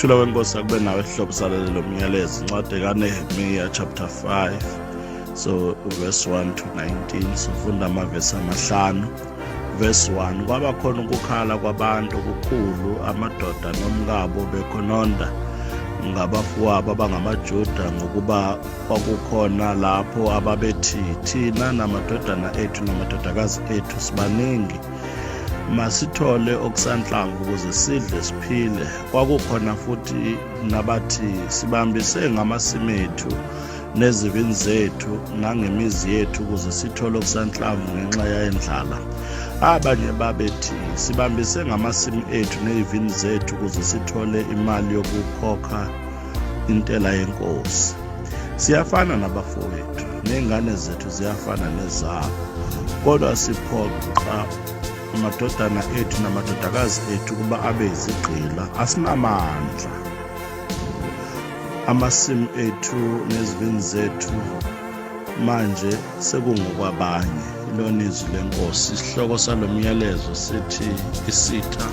Ukuthula kwenkosi akube nawe sihloko salelo myalezo incwadi kaNehemiya chapter 5 so verse 1 to 19 sifunda amavesi amahlanu. Verse 1, kwaba khona ukukhala kwabantu okukhulu amadoda nomkabo bekhononda ngabafowabo abangamaJuda ngokuba kwakukhona lapho ababethi thina namadodana ethu namadodakazi ethu sibaningi, masithole okusanhlamvu ukuze sidle siphile. Kwakukhona futhi nabathi sibambise ngamasimu ethu nezivini zethu nangemizi yethu ukuze sithole okusanhlamvu ngenxa yendlala. Abanye babethi sibambise ngamasimu ethu nezivini zethu ukuze sithole imali yokukhokha intela yenkosi. Siyafana nabafowethu nengane zethu ziyafana nezabo, kodwa siphoqa amadodana ethu namadodakazi ethu kuba abe izigqila. Asinamandla, amasimu ethu nezivini zethu manje sekungokwabanye. Ilona izwi lenkosi. Isihloko salo myalezo sithi isitha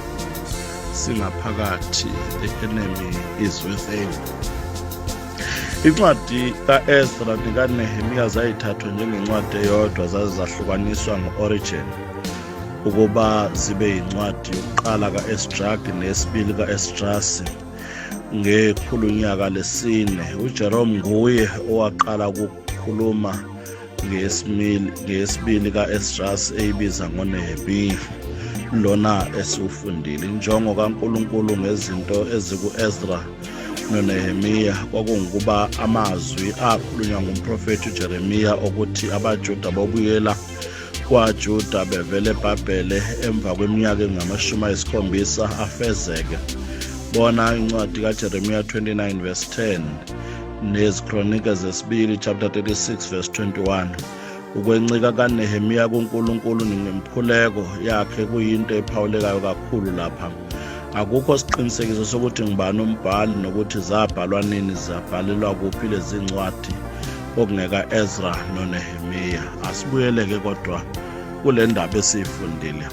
singaphakathi, the enemy is within. Incwadi ka-Ezra nikaNehemiya zayithathwa njengencwadi eyodwa, zazahlukaniswa ngo-origin ukuba zibe yincwadi yokuqala ka-Esdras nesibili ka-Esdras ngekhulunyaka lesine. uJerome nguye owaqala ukukhuluma ngesibili ka-Esdras eyibiza ngoNehemiya, lona esiwufundile. Injongo kaNkulunkulu ngezinto eziku-Ezra noNehemiya kwakungukuba amazwi akhulunywa ngumprofethi uJeremiya okuthi abaJuda babuyela kwaJuda bevele eBhabhele emva kweminyaka engama-70 afezeke. Bona incwadi kaJeremiya 29 verse 10 nezikronika zesibili chapter 36 verse 21. Ukwencika kaNehemiya kuNkulunkulu ngemphuleko yakhe kuyinto ephawulekayo kakhulu lapha. Akukho siqinisekiso sokuthi ngibani umbhali nokuthi zabhalwa nini, zabhalelwa kuphi lezi ncwadi okungeka Ezra noNehemiya. Asibuyeleke kodwa kule ndaba esiyifundile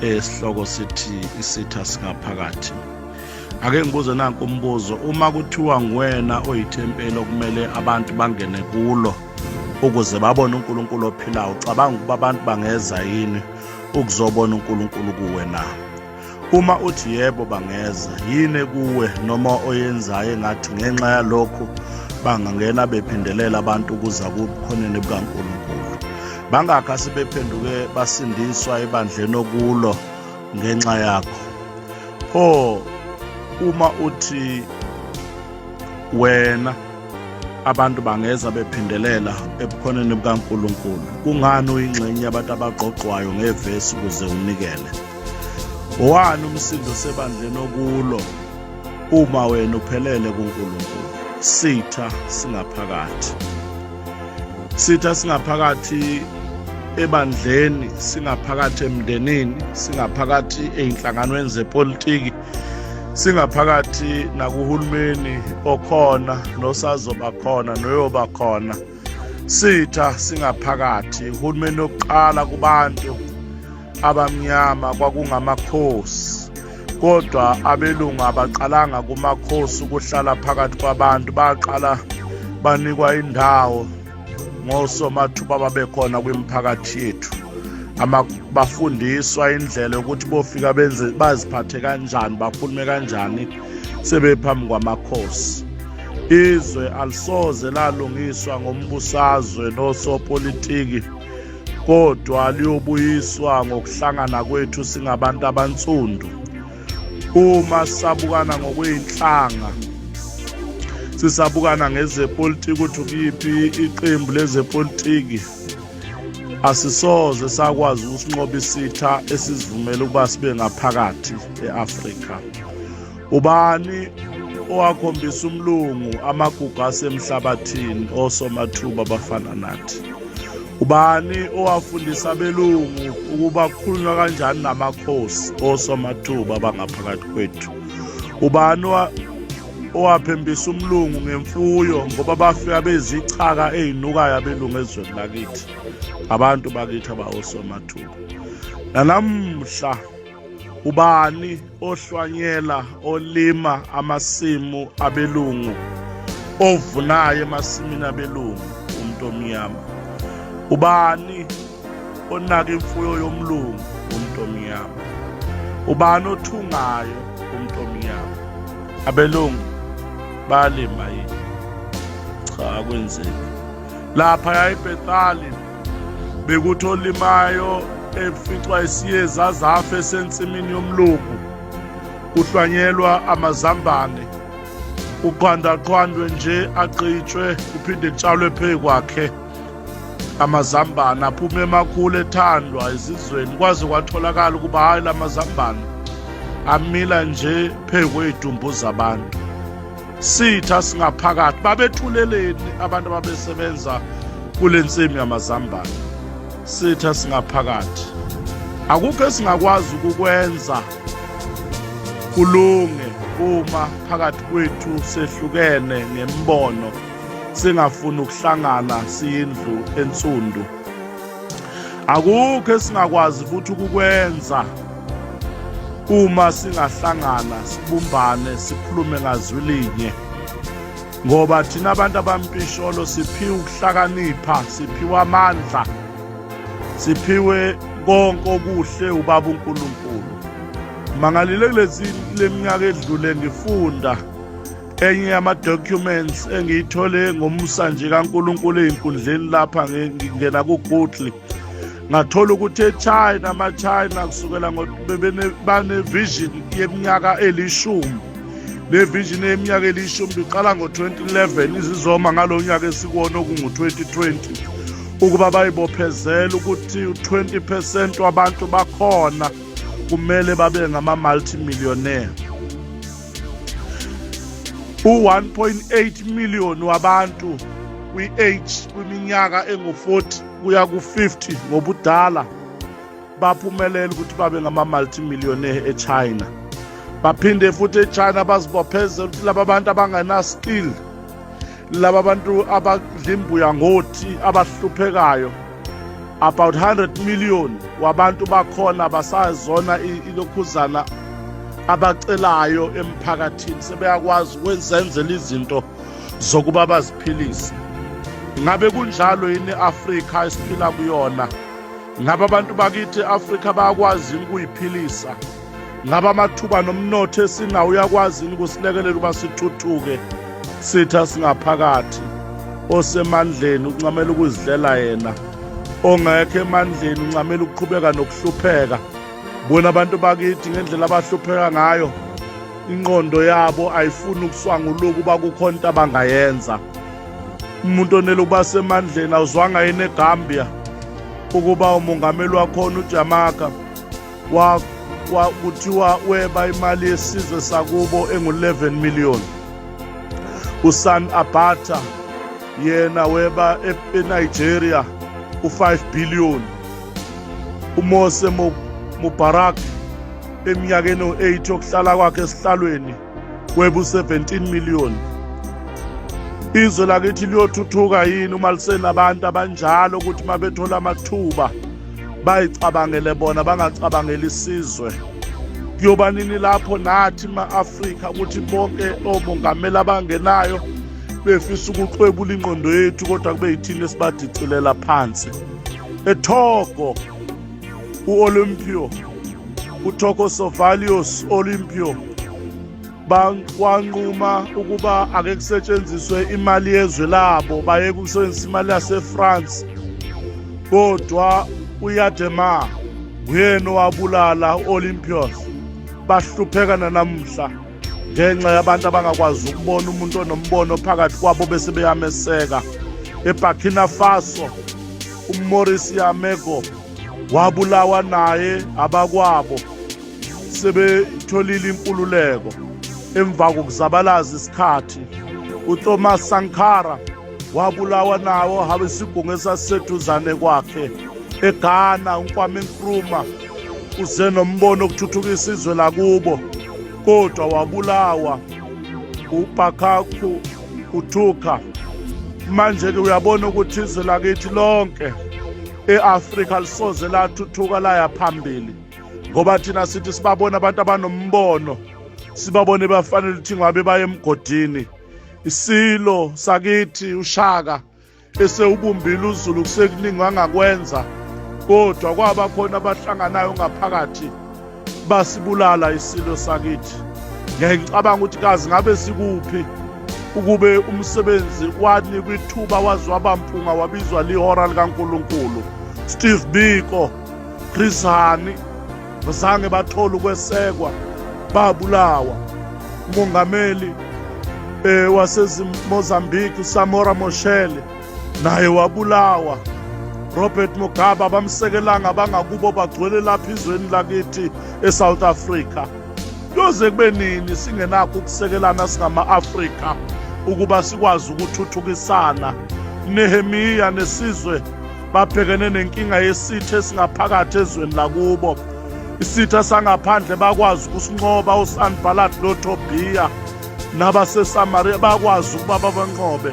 esihloko sithi isitha singaphakathi. Ake ngibuze nanku umbuzo, uma kuthiwa nguwena oyithempeli okumele abantu bangene kulo ukuze babone uNkulunkulu ophilayo, ucabanga ukuba abantu bangeza yini ukuzobona uNkulunkulu kuwe na? Uma uthi yebo bangeza, yini kuwe noma oyenzayo engathi ngenxa yalokho bangangena bephindelela abantu ukuza kubukhoneni bukaNkulunkulu? Bangakho asebephenduke basindiswa ebandleni okulo ngenxa yakho? Pho uma uthi wena abantu bangeza bephindelela ebukhoneni bukaNkulunkulu, kungani uyingxenye yabantu abaqoqwayo ngevesi ukuze unikele? Owani umsindo sebandleni okulo uma wena uphelele kuNkulunkulu? Sitha singaphakathi. Sitha singaphakathi ebandleni, singaphakathi emndenini, singaphakathi ey'nhlanganweni zepolitiki, singaphakathi nakuhulumeni okhona nosazoba khona noyoba khona. Sitha singaphakathi. Uhulumeni wokuqala kubantu abamnyama kwakungamakhosi, kodwa abelungu abaqalanga kumakhosi ukuhlala phakathi kwabantu. Baqala banikwa indawo ngosomathuba babekhona kwimiphakathi yethu. Bafundiswa indlela yokuthi bofika baziphathe kanjani, bakhulume kanjani sebephambi kwamakhosi. Izwe alisoze lalungiswa ngombusazwe nosopolitiki, kodwa liyobuyiswa ngokuhlangana kwethu singabantu abansundu. Uma sisabukana ngokweyinhlanga, sisabukana ngezepolitiki ukuthi ukuyiphi iqembu lezepolitiki, asisoze sakwazi ukusinqoba isitha esivumela ukuba sibe ngaphakathi eAfrika. Ubani owakhombisa umlungu amagugu asemhlabathini osomathuba abafana nathi? Ubani owafundisa abelungu ukuba kukhulunywa kanjani namakhosi osomathuba abangaphakathi kwethu? Ubani owaphembisa umlungu ngemfuyo ngoba bafika bezichaka ezinukayo abelungu ezweni lakithi? Abantu bakithi abawosomathuba. Nalamhla Ubani ohlwanyela olima amasimu abelungu, ovunayo emasimini abelungu, umuntu omnyama? Ubani onaka imfuyo yomlungu? Umuntu omnyama. Ubani othungayo? Umuntu omnyama. Abelungu balima yini? Cha, akwenzeki. Lapha eBethali bekuthi olimayo eficwa isiyeza zafe esensimini yomlungu, uhlwanyelwa amazambane, uqandaqandwe nje aqitshwe, kuphinde kutshalwe phezu kwakhe amazambane aphume emakhulu ethandwa ezizweni, kwaze kwatholakala ukuba hayi la mazambane amila nje phezu kwey'dumbu zabantu. Sitha singaphakathi babethuleleni abantu ababesebenza kule nsimi yamazambane. Sitha singaphakathi akukho esingakwazi ukukwenza kulunge uma phakathi kwethu sehlukene ngembono, singafuni ukuhlangana siyindlu ensundu. Akukho esingakwazi futhi ukukwenza uma singahlangana, sibumbane, sikhulume ngazwi linye, ngoba thina abantu abampisholo siphiwe ukuhlakanipha, siphiwe amandla, siphiwe konke okuhle ubaba uNkulunkulu. Mangalile kule minyaka edlule ngifunda enye yama-documents engiyithole ngomusa nje kaNkulunkulu ey'nkundleni lapha ngingena ku-Google, ngathola ukuthi eChina, ama-China kusukela bane-vision yeminyaka elishumi. Le vision yeminyaka elishumi iqala ngo-2011 izizoma ngalo nyaka esikuwona okungu-2020, ukuba bayibophezela ukuthi 20% wabantu bakhona kumele babe ngama-multimillionaire. U-1.8 million wabantu kwiminyaka engu-40 kuya ku-50 ngobudala baphumelela ukuthi babe ngama-multimillionaire eChina. Baphinde futhi eChina bazibophezela ukuthi laba bantu abangena-skill, laba bantu abadla imbuya ngothi, abahluphekayo, about 100 million wabantu bakhona basazona ilokhuzana abacelayo emphakathini, sebeyakwazi ukwenzenzela izinto zokuba baziphilise. Ngabe kunjalo yini Afrika esiphila kuyona? Ngabe abantu bakithi eAfrika bayakwazi ukuyiphilisa? Ngabe amathuba nomnotho esinawo uyakwazi ukusilekelela ukuba sithuthuke? Sitha singaphakathi, osemandleni uncamela ukuzidlela yena, ongekho emandleni uncamela ukuqhubeka nokuhlupheka. Bona abantu bakithi ngendlela abahlupheka ngayo, ingqondo yabo ayifuni ukuswanguluka ukuba kukhona into abangayenza. Umuntu onele ukuba semandleni awuzwanga yini eGambia ukuba umongameli wakhona uJamaica kuthiwa weba imali yesizwe sakubo engu-11 million. uSan Abata yena weba eNigeria u5 billion. uMose Mubarak eminyakeni u8 yokuhlala kwakhe esihlalweni weba u17 million. Izwe lakithi liyothuthuka yini uma lisenabantu abanjalo ukuthi mabethola amathuba bayicabangele bona bangacabangeli isizwe? Kuyoba nini lapho nathi ma-Afrika ukuthi bonke omongameli abangenayo befisa ukuxwebula ingqondo yethu kodwa kube yithini esibadicilela phansi? eTogo u-Olympio, uTogo Savalios Olympio, wanquma ukuba ake kusetshenziswe imali yezwe labo, bayeke ukusebenzisa imali yaseFrance, kodwa uYadema uyena owabulala u-Olympios. Bahlupheka namuhla ngenxa yabantu abangakwazi ukubona umuntu onombono phakathi kwabo bese beyameseka. eBurkina Faso uMaurice Yamego wabulawa naye abakwabo sebetholile inkululeko emva kokuzabalaza isikhathi. uThomas Sankara wabulawa nawo habe isigungu esasiseduzane kwakhe. eGhana uKwame Nkrumah uze nombono okuthuthukisa izwe lakubo kodwa wabulawa. uBakaku uThuka. Manje-ke uyabona ukuthi izwe lakithi lonke eAfrika lisoze lathuthuka laya phambili ngoba thina sithi sibabona abantu abanombono, sibabone bafanele ukuthi ngabe baye emgodini. Isilo sakithi uShaka esewubumbile uZulu kusekuningi angakwenza, kodwa kwaba khona abahlanganayo ngaphakathi basibulala isilo sakithi. Ngiyacabanga ukuthi kazi ngabe sikuphi ukube umsebenzi wanikwa ithuba waze wabampunga wabizwa lihora likaNkulunkulu. Steve Biko, Chris Hani bazange bathola ukwesekwa, babulawa. Umongameli waseMozambique Samora Machel naye wabulawa. Robert Mugabe bamsekelanga bangakubo bagcwele lapha izweni lakithi eSouth Africa. Kuze kube nini singenakho ukusekelana singama-Afrika ukuba sikwazi ukuthuthukisana? Nehemiya nesizwe babhekene nenkinga yesitha esingaphakathi ezweni lakubo. Isitha sangaphandle bakwazi ukusinqoba uSanballat noTobiya nabaseSamaria bakwazi ukuba babanqobe,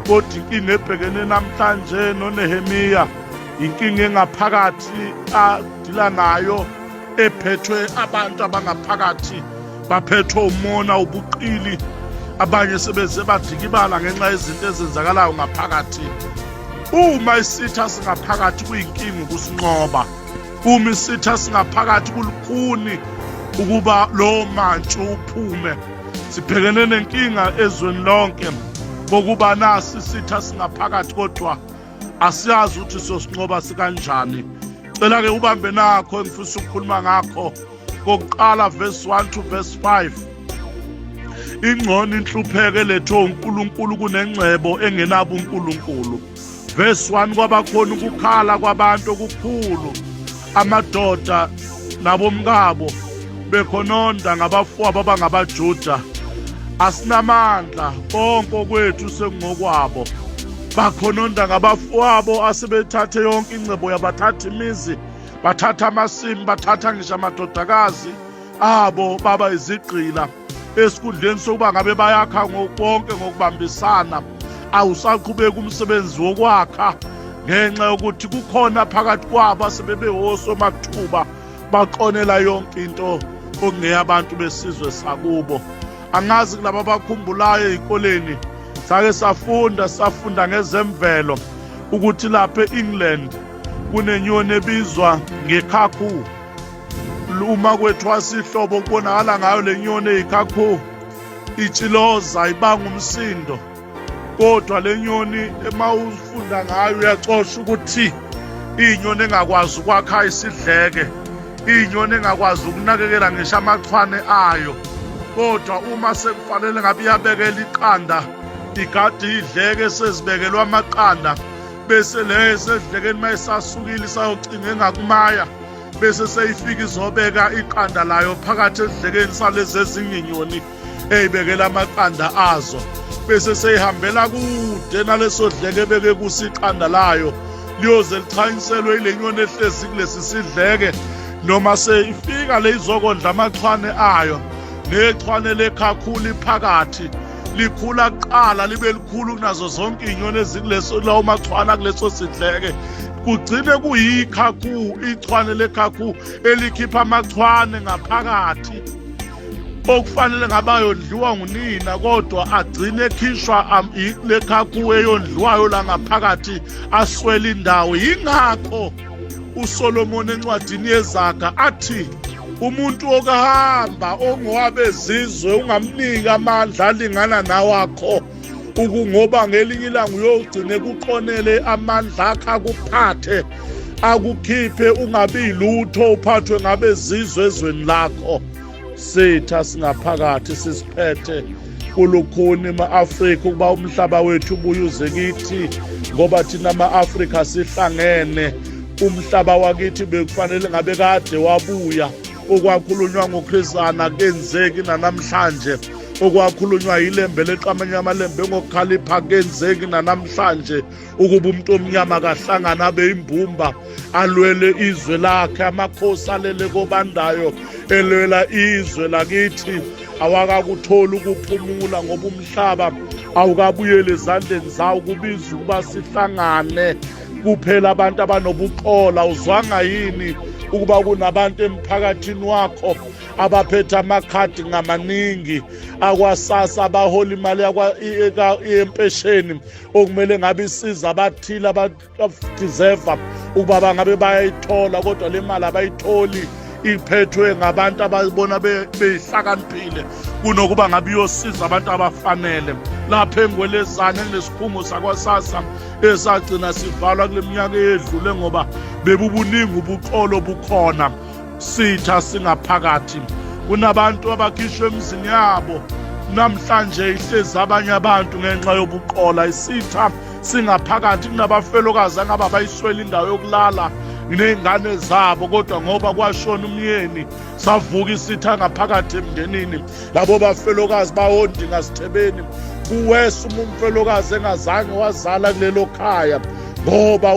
kodwa inkinga ebhekene namhlanje noNehemiya inkinga engaphakathi adila nayo ephethwe abantu abangaphakathi baphethwe umona ubuqili, abanye sebeze badikibala ngenxa yezinto ezenzakalayo ngaphakathi. Uma isitha singaphakathi kuyinkinga ukusinqoba, uma isitha singaphakathi kulukhuni ukuba lo mantshi uphume. Sibhekene nenkinga ezweni lonke ngokuba nasi isitha singaphakathi, kodwa asiyazi ukuthi sosinqoba sikanjani. Cela-ke ubambe nakho engifisa ukukhuluma ngakho. Kokuqala verse 1 to verse 5. Ingcono inhlupheko elethwe uNkulunkulu kunengcebo engenabo uNkulunkulu. Verse 1, kwabakhona ukukhala kwabantu okukhulu, amadoda nabomkabo bekhononda ngabafowabo abangabaJuda. Asinamandla, konke okwethu sengokwabo. Bakhononda ngabafowabo asebethathe yonke ingcebo yabathatha imizi, bathatha amasimu, bathatha ngisho amadodakazi abo baba izigqila esikhundleni sokuba ngabe bayakha konke ngokubambisana. Awusaqhubeka umsebenzi wokwakha ngenxa yokuthi kukhona phakathi kwabo asebebewosomathuba baqonela yonke into okungeyabantu besizwe sakubo. Angazi kulabo abakhumbulayo ezikoleni sake safunda ngezemvelo ukuthi lapha eEngland kunenyoni ebizwa ngekhakhu. Uma kwethu wasihlobo kubonakala ngayo lenyoni eyikhakhu itshiloza ibanga umsindo, kodwa lenyoni ema ufunda ngayo uyacosha ukuthi inyoni engakwazi ukwakha isidleke, inyoni engakwazi ukunakekela ngisho amachwane ayo, kodwa uma sekufanele ngabe iyabekela iqanda igadi idleke sezibekelwa amaqanda, bese lezo edlekeni mayisasukile sayocinga engakumaya, bese seyifika izobeka iqanda layo phakathi edlekeni salezi ezinginyoni eyibekela amaqanda azo, bese seyihambela kude naleso dleke ebeke kusiqanda layo liyoze lichanyinselwe ile nyoni ehlezi kulesi sidleke, noma seyifika le izokondla amachwane ayo. Nechwane lekhakhulu phakathi likhula kuqala libe likhulu kunazo zonke inyoni ezikuleso lawo machwana kuleso sidleke, kugcine kuyikhakhu, ichwane lekhakhu elikhipha amachwane ngaphakathi okufanele ngabayondliwa ngunina, kodwa agcine ekhishwa lekhakhu eyondliwayo la ngaphakathi aswele indawo. Yingakho uSolomon encwadini yeZaga athi umuntu okahamba ongowabezizwe ungamnika amandla alingana nawakho, ngoba ngelinye ilanga uyogcine kuqonele amandla akho akuphathe akukhiphe ungabi lutho uphathwe ngabezizwe ezweni lakho. Sitha singaphakathi sisiphethe kulukhuni ma-Afrika ukuba umhlaba wethu ubuye uze kithi, ngoba thina ma-Afrika sihlangene. Umhlaba wakithi bekufanele ngabe kade wabuya. Okwakhulunywa ngoKhrisana kenzeki nanamhlanje, okwakhulunywa yilembe leqamanye amalembe ngokukhalipha kenzeki nanamhlanje, ukuba umuntu omnyama kahlangana abe imbumba alwele izwe lakhe, amakhosi alele kobandayo elwela izwe lakithi awakakuthola ukuphumula, ngoba umhlaba awukabuyele ezandleni zawo kubiza ukuba sihlangane kuphela abantu abanobuqola. Uzwanga yini ukuba kunabantu emphakathini wakho abaphethe amakhadi ngamaningi akwaSASSA abahola imali yempesheni okumele ngabe isiza abathile abadeserve ukuba bangabe bayayithola, kodwa le mali abayitholi iphethwe ngabantu ababona beyihlakaniphile kunokuba ngabe iyosiza abantu abafanele. Lapha eNgwelezane kunesikhungo sakwaSASSA esagcina sivalwa kule minyaka eyedlule ngoba bebubuningi ubuxolo bukhona. Sitha singaphakathi, kunabantu abakhishwe emizini yabo namhlanje ihlezi abanye abantu ngenxa yobuqola. Isitha singaphakathi, kunabafelokazi angaba bayiswela indawo yokulala ney'ngane zabo, kodwa ngoba kwashona umyeni savuka isitha ngaphakathi emndenini. Labo bafelokazi bawondinga Sithebeni, kuwesa umfelokazi engazange wazala kulelo khaya ngoba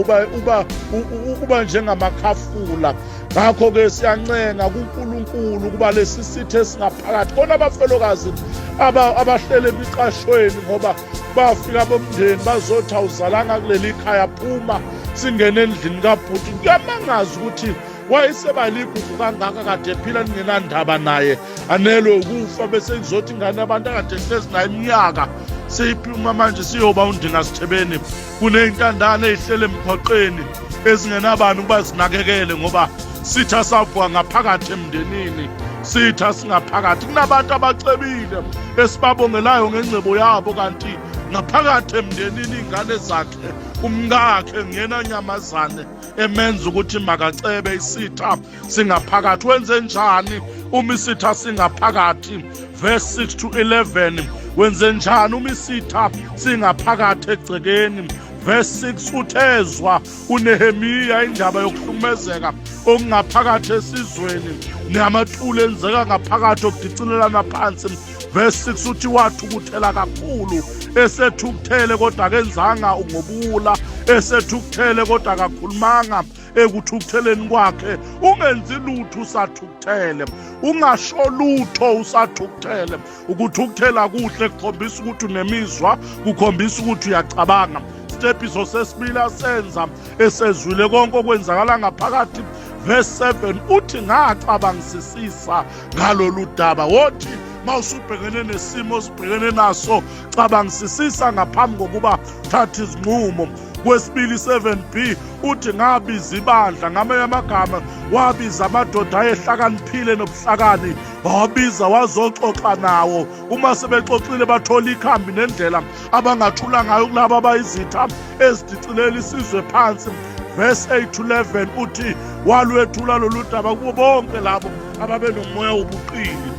uba njengamakhafula. Ngakho-ke siyancenga kuNkulunkulu ukuba lesi sithe singaphakathi khona abafelokazi abahlele emicashweni ngoba bafika bomndeni bazothi awuzalanga kuleli khaya, phuma singene endlini kabhuti. Kuyamangaza ukuthi wayesebaligugu kangaka kade ephila ningenandaba naye, anelwe ukufa bese kuzothi ingane abantu akade hlezi naye iminyaka seyiphuma manje siyoba undinga Sithebeni. Kuney'ntandane ey'hlele emgwaqeni ezingenabani ukuba zinakekele ngoba sitha savuka ngaphakathi emndenini, sitha singaphakathi. Kunabantu abacebile esibabongelayo ngengcebo yabo, kanti ngaphakathi emndenini iy'ngane zakhe umkakhe ngena nyamazane emenza ukuthi makacebe isitha singaphakathi. Wenze njani uma isitha singaphakathi? Verse 6 to 11. Wenze njani uma isitha singaphakathi egcekeni? Verse 6, uthezwa uNehemiya indaba yokuhlukumezeka okungaphakathi esizweni namathule enzeka ngaphakathi okudicilelana phansi. Verse 6 uthi wathukuthela kakhulu, esethukuthele kodwa kenzanga ngobula, esethukuthele kodwa kakhulumanga ekuthukutheleni kwakhe. Ungenzi lutho usathukuthele, ungasho lutho usathukuthele. Ukuthukuthela kuhle kukhombisa ukuthi unemizwa, kukhombisa ukuthi uyacabanga. Isitepiso sesibili asenza esezwile konke okwenzakala ngaphakathi. Verse 7 uthi ngacabangisisa ngalolu daba. Wothi mawusubhekene nesimo osibhekene naso, cabangisisa ngaphambi kokuba thatha izinqumo. Kwesibili 7b uthi ngabiza ibandla, ngamanye amagama wabiza amadoda ayehlakaniphile nobuhlakani, wabiza wazoxoxa nawo. Uma sebexoxile bathola ikhambi nendlela abangathula ngayo kulabo abayizitha ezidicilela isizwe phansi. Verse 8 to 11 uthi walwethula lolu daba kubo bonke labo ababenomoya wobuqili,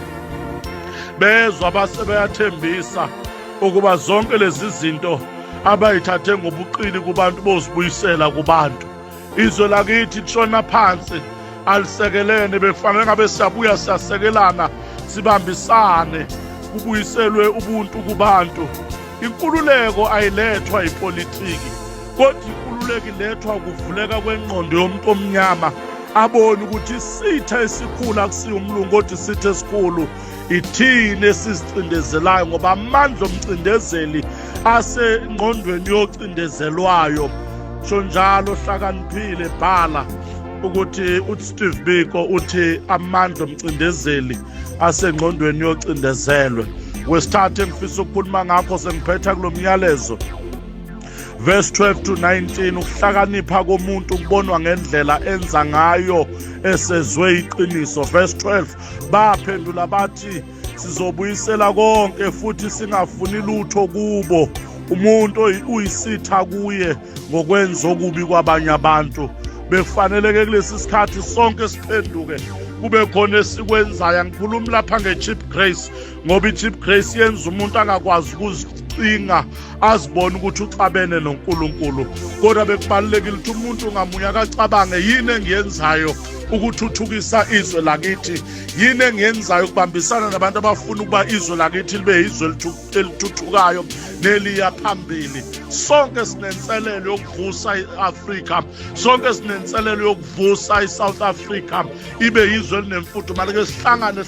bezwa basebeyathembisa ukuba zonke lezi zinto abayithathe ngobuqili kubantu bozibuyisela kubantu. Izwe lakithi lishona phansi alisekelene, bekufanele ngabe siyabuya siyasekelana, sibambisane, kubuyiselwe ubuntu kubantu. Inkululeko ayilethwa ipolitiki, kodwa inkululeko ilethwa ukuvuleka kwengqondo yomuntu omnyama, abone ukuthi isitha esikhulu akusiyo umlungu kodwa isitha esikhulu ithini esizicindezelayo, ngoba amandla omcindezeli asengqondweni yocindezelwayo. So njalo hlakaniphile bhala ukuthi uSteve Biko uthi amandla omcindezeli asengqondweni yocindezelwe. Wesithathu engifisa ukukhuluma ngakho sengiphetha kulo myalezo. Verse 12 to 19, ukuhlakanipha komuntu kubonwa ngendlela enza ngayo esezwe iqiniso. Verse 12, baphendula bathi sizobuyisela konke futhi singafuni lutho kubo. Umuntu uyisitha kuye ngokwenza okubi kwabanye abantu. Bekufaneleke kulesi sikhathi sonke siphenduke, kube khona esikwenzayo. Ngikhuluma lapha nge-cheap grace ngoba i-cheap grace yenza umuntu angakwazi ukuzicinga, azibone ukuthi uxabene noNkulunkulu. Kodwa bekubalulekile ukuthi umuntu ngamunye akacabange, yini engiyenzayo ukuthuthukisa izwe lakithi, yini engiyenzayo ukubambisana nabantu abafuna ukuba izwe lakithi libe izwe elithuthukayo neliya phambili. sonke sinenselelo yokuvusa iAfrika, sonke sinenselelo yokuvusa iSouth Africa ibe yizwe elinemfutho. Malike sihlangane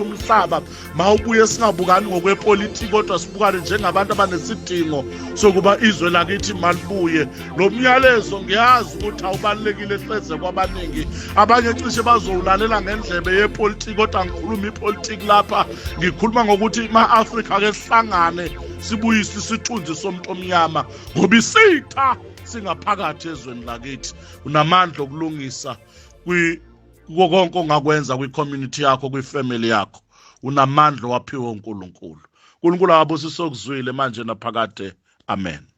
umhlaba, mawubuye singabukani ngokwepolitiki kodwa sibukane njengabantu abanesidingo sokuba izwe lakithi malibuye. Lo myalezo ngiyazi ukuthi awubalekile hleze kwabaningi, abanye cishe bazowulalela ngendlebe yepolitiki, kodwa ngikhuluma ipolitiki lapha, ngikhuluma ngokuthi ma-Afrika ke sihlangane sibuyise isithunzi somuntu omnyama, ngoba isitha singaphakathi ezweni lakithi. Unamandla okulungisa konke ongakwenza kwi-community yakho, kwi-family yakho. Unamandla waphiwe uNkulunkulu. uNkulunkulu akabusise okuzwile manje naphakade. Amen.